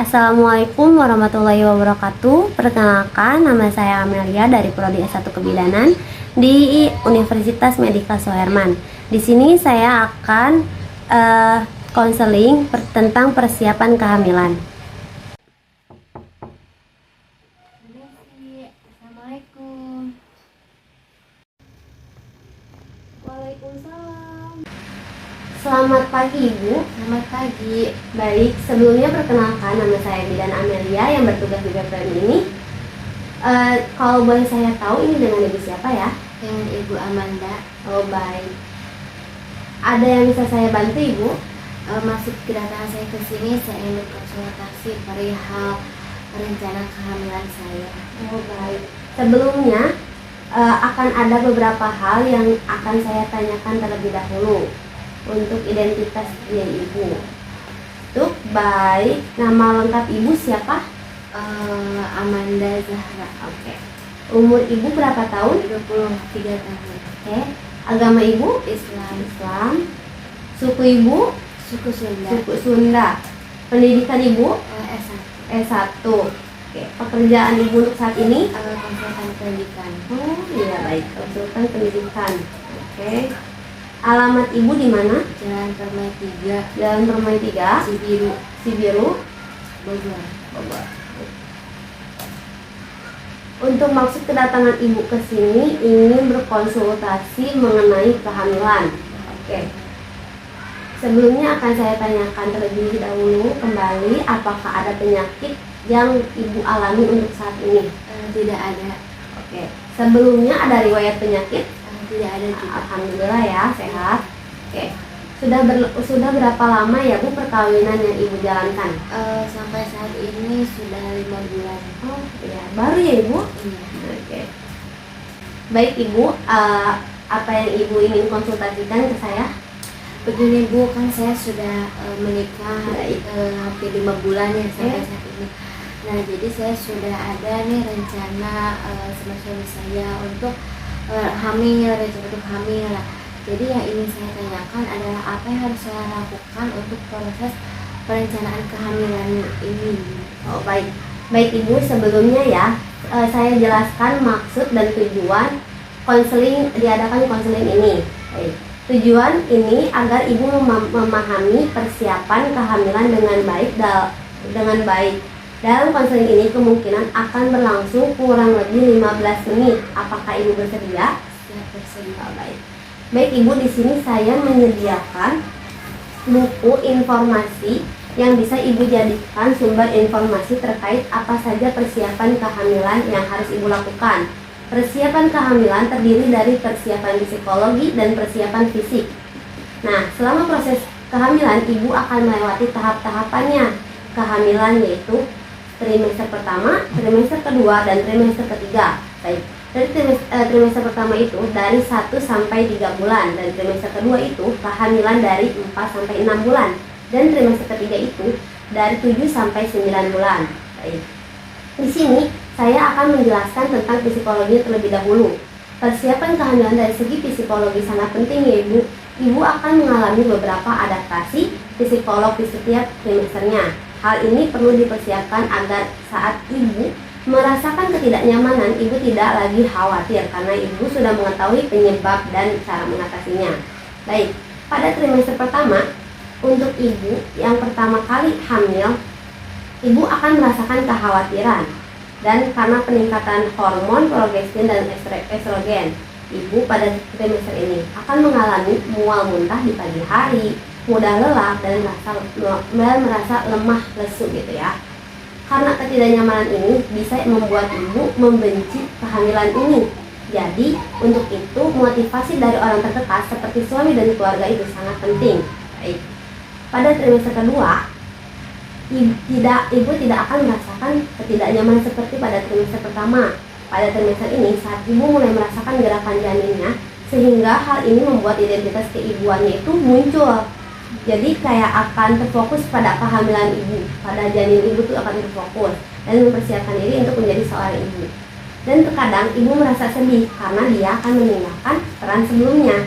Assalamualaikum warahmatullahi wabarakatuh. Perkenalkan, nama saya Amelia dari Prodi S1 Kebidanan di Universitas Medika Soeherman. Di sini saya akan konseling tentang persiapan kehamilan. Assalamualaikum. Waalaikumsalam. Selamat pagi Ibu. Selamat pagi. Baik, sebelumnya perkenalkan, nama saya Bidan Amelia yang bertugas di BPM ini. Kalau boleh saya tahu ini dengan Ibu siapa ya? Dengan Ibu Amanda. Oh baik. Ada yang bisa saya bantu Ibu? Maksud kedatangan saya ke sini, saya ingin konsultasi perihal rencana kehamilan saya. Oh baik. Sebelumnya akan ada beberapa hal yang akan saya tanyakan terlebih dahulu untuk identitas diri Ibu. Untuk baik, nama lengkap Ibu siapa? Amanda Zahra. Oke. Umur Ibu berapa tahun? 23 tahun. Oke. Agama Ibu? Islam. Suku Ibu? Suku Sunda. Suku Sunda. Pendidikan Ibu? S1. S1. Oke. Pekerjaan Ibu untuk saat ini? Konsultan pendidikan. Oh iya baik, konsultan pendidikan. Oke. Alamat Ibu di mana? Jalan Permai 3, Jalan Permai 3, Cibiru, Bogor. Bogor. Untuk maksud kedatangan Ibu ke sini ingin berkonsultasi mengenai kehamilan. Oke. Sebelumnya akan saya tanyakan terlebih dahulu kembali apakah ada penyakit yang Ibu alami untuk saat ini? Tidak ada. Oke. Sebelumnya ada riwayat penyakit? Tidak ada juga. Alhamdulillah ya, sehat. Oke. Sudah berapa lama ya Bu perkawinan yang Ibu jalankan? Sampai saat ini sudah 5 bulan. Oh ya, baru ya Ibu? Iya. Oke. Baik Ibu, apa yang Ibu ingin konsultasikan ke saya? Begini Bu, kan saya sudah menikah hampir 5 bulan ya sampai saat ini. Nah, jadi saya sudah ada nih rencana sama suami saya untuk hamil, rencana untuk hamil lah. Jadi yang ingin saya tanyakan adalah apa yang harus saya lakukan untuk proses perencanaan kehamilan ini. Oh baik, baik Ibu, sebelumnya ya saya jelaskan maksud dan tujuan diadakan konseling ini. Baik. Tujuan ini agar Ibu memahami persiapan kehamilan dengan baik. Dalam konseling ini kemungkinan akan berlangsung kurang lebih 15 menit. Apakah Ibu bersedia? Siap, bersedia. Baik. Baik Ibu, di sini saya menyediakan buku informasi yang bisa Ibu jadikan sumber informasi terkait apa saja persiapan kehamilan yang harus Ibu lakukan. Persiapan kehamilan terdiri dari persiapan psikologi dan persiapan fisik. Nah, selama proses kehamilan Ibu akan melewati tahap-tahapannya kehamilan, yaitu trimester pertama, trimester kedua, dan trimester ketiga. Baik. Dari trimester pertama itu dari 1 sampai 3 bulan, dan trimester kedua itu kehamilan dari 4 sampai 6 bulan, dan trimester ketiga itu dari 7 sampai 9 bulan. Baik. Di sini saya akan menjelaskan tentang psikologi terlebih dahulu. Persiapan kehamilan dari segi psikologi sangat penting ya Ibu. Ibu akan mengalami beberapa adaptasi psikolog di setiap trimesternya. Hal ini perlu dipersiapkan agar saat Ibu merasakan ketidaknyamanan, Ibu tidak lagi khawatir karena Ibu sudah mengetahui penyebab dan cara mengatasinya. Baik, pada trimester pertama, untuk Ibu yang pertama kali hamil, Ibu akan merasakan kekhawatiran dan karena peningkatan hormon progestin dan estrogen. Ibu pada trimester ini akan mengalami mual muntah di pagi hari, mudah lelah dan merasa lemah lesu gitu ya. Karena ketidaknyamanan ini bisa membuat Ibu membenci kehamilan ini. Jadi untuk itu motivasi dari orang terdekat seperti suami dan keluarga itu sangat penting. Baik. Pada trimester kedua, Ibu tidak akan merasakan ketidaknyamanan seperti pada trimester pertama. Pada trimester ini saat Ibu mulai merasakan gerakan janinnya, sehingga hal ini membuat identitas keibuannya itu muncul. Jadi kayak akan terfokus pada kehamilan Ibu, pada janin Ibu tuh akan terfokus dan mempersiapkan diri untuk menjadi seorang ibu. Dan terkadang Ibu merasa sedih karena dia akan meninggalkan peran sebelumnya.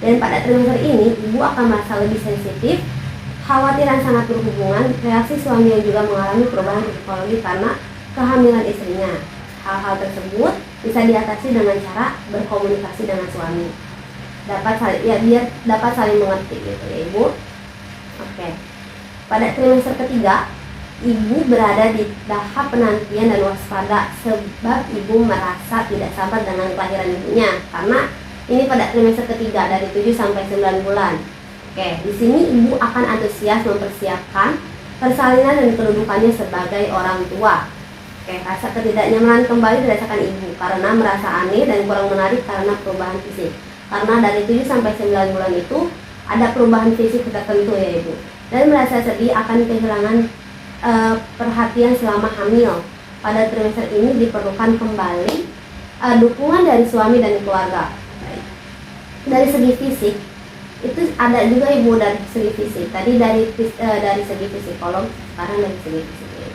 Dan pada trimester ini Ibu akan merasa lebih sensitif Kekhawatiran sangat berhubungan reaksi suami yang juga mengalami perubahan psikologi karena kehamilan istrinya. Hal-hal tersebut bisa diatasi dengan cara berkomunikasi dengan suami. Biar dapat saling mengerti gitu ya Ibu. Oke. Pada trimester ketiga, Ibu berada di tahap penantian dan waspada sebab Ibu merasa tidak sabar dengan kelahiran ibunya karena ini pada trimester ketiga dari 7 sampai 9 bulan. Oke, di sini Ibu akan antusias mempersiapkan persalinan dan kedudukannya sebagai orang tua. Oke, rasa ketidaknyamanan kembali dirasakan Ibu karena merasa aneh dan kurang menarik karena perubahan fisik. Karena dari 7 sampai 9 bulan itu ada perubahan fisik tertentu ya Ibu. Dan merasa sedih akan kehilangan perhatian selama hamil. Pada trimester ini diperlukan kembali dukungan dari suami dan keluarga. Dari segi fisik itu ada juga Ibu dari segi fisik. Tadi dari segi psikolog, sekarang dari segi fisik.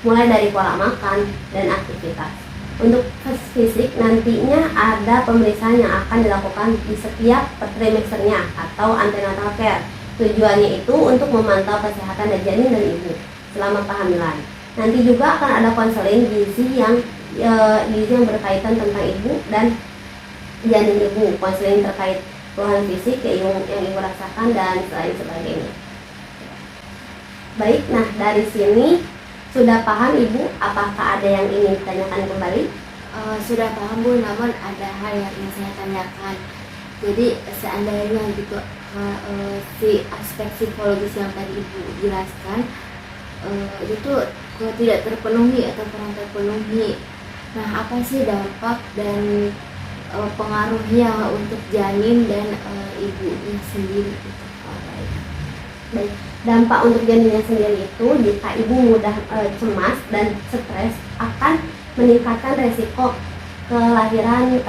Mulai dari pola makan dan aktivitas. Untuk fisik nantinya ada pemeriksaan yang akan dilakukan di setiap trimesternya atau antenatal care. Tujuannya itu untuk memantau kesehatan dari janin dan ibu selama kehamilan. Nanti juga akan ada konseling gizi yang berkaitan tentang ibu dan janin ibu, konseling terkait keluhan fisik yang ibu rasakan dan lain sebagainya. Baik, nah dari sini sudah paham Ibu? Apakah ada yang ingin ditanyakan kembali? Sudah paham Bu, namun ada hal yang ingin saya tanyakan. Jadi seandainya gitu si aspek psikologis yang tadi Ibu jelaskan itu tidak terpenuhi atau kurang terpenuhi. Nah, apa sih dampak dan pengaruhnya untuk janin dan ibunya sendiri? Baik, dampak untuk janinnya sendiri itu jika ibu mudah cemas dan stres akan meningkatkan resiko kelahiran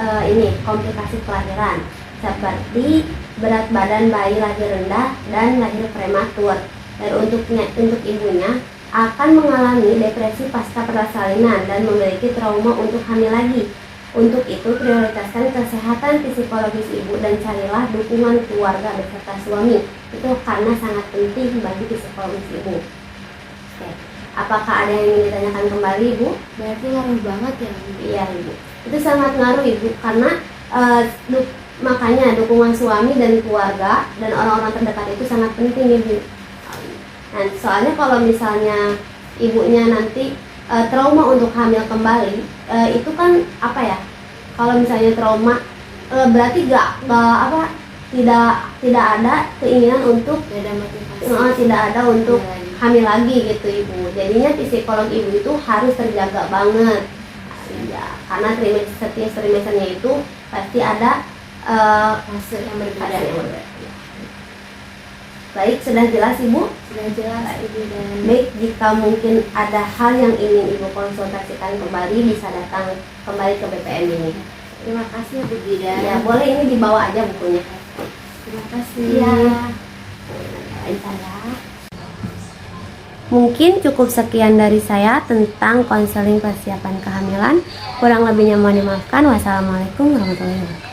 komplikasi kelahiran seperti berat badan bayi lahir rendah dan lahir prematur. Dan untuk ibunya akan mengalami depresi pasca persalinan dan memiliki trauma untuk hamil lagi. Untuk itu prioritaskan kesehatan psikologis ibu dan carilah dukungan keluarga beserta suami. Itu karena sangat penting bagi psikologis ibu. Oke. Apakah ada yang ingin ditanyakan kembali Ibu? Berarti ngaruh banget ya Ibu? Iya Ibu. Itu sangat ngaruh Ibu karena makanya dukungan suami dan keluarga dan orang-orang terdekat itu sangat penting Ibu. Nah, soalnya kalau misalnya ibunya nanti trauma untuk hamil kembali, itu kan apa ya? Kalau misalnya trauma berarti tidak ada keinginan untuk tidak ada untuk hamil lagi gitu Ibu. Jadinya psikolog ibu itu harus terjaga banget. Ya, karena setiap trimesternya itu pasti ada fase yang berbeda. Baik, sudah jelas Ibu? Sudah jelas Ibu. Dan baik, jika mungkin ada hal yang ingin Ibu konsultasikan kembali, bisa datang kembali ke BPM ini. Terima kasih Bu Gida. Ya, boleh ini dibawa aja bukunya. Terima kasih. Ya. Mungkin cukup sekian dari saya tentang konseling persiapan kehamilan. Kurang lebihnya mohon dimaafkan. Wassalamualaikum warahmatullahi wabarakatuh.